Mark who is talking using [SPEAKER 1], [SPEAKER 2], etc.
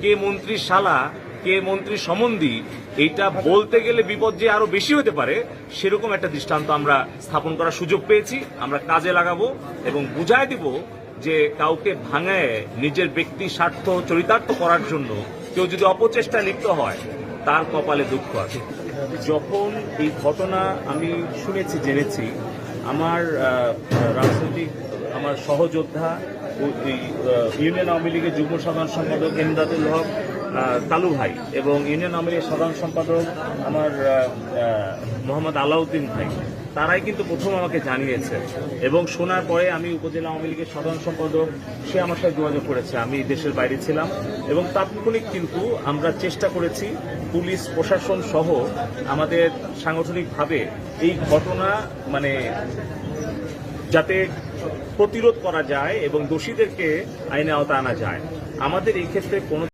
[SPEAKER 1] কে মন্ত্রীর শালা কে মন্ত্রী সম্বন্ধী এইটা বলতে গেলে বিপদ যে আরো বেশি হতে পারে সেরকম একটা দৃষ্টান্ত আমরা স্থাপন করার সুযোগ পেয়েছি। আমরা কাজে লাগাবো এবং বুঝায় দিব যে কাউকে ভাঙায় নিজের ব্যক্তি স্বার্থ চরিতার্থ করার জন্য কেউ যদি অপচেষ্টায় লিপ্ত হয় তার কপালে দুঃখ আছে। যখন এই ঘটনা আমি শুনেছি জেনেছি, আমার রাজনৈতিক আমার সহযোদ্ধা ইউনিয়ন আওয়ামী লীগের যুগ্ম সাধারণ সম্পাদক এমদাদুল হক কালু ভাই এবং ইউনিয়ন আওয়ামী লীগের সাধারণ সম্পাদক আমার মোহাম্মদ আলাউদ্দিন ভাই, তারাই কিন্তু প্রথম আমাকে জানিয়েছে এবং শোনার পরে আমি উপজেলা আওয়ামী লীগের সাধারণ সম্পাদক সে আমার সাথে যোগাযোগ করেছে। আমি দেশের বাইরে ছিলাম এবং তাৎক্ষণিক কিন্তু আমরা চেষ্টা করেছি পুলিশ প্রশাসন সহ আমাদের সাংগঠনিকভাবে এই ঘটনা যাতে প্রতিরোধ করা যায় এবং দোষীদেরকে আইনে আওতায় আনা যায়। আমাদের এই ক্ষেত্রে কোনো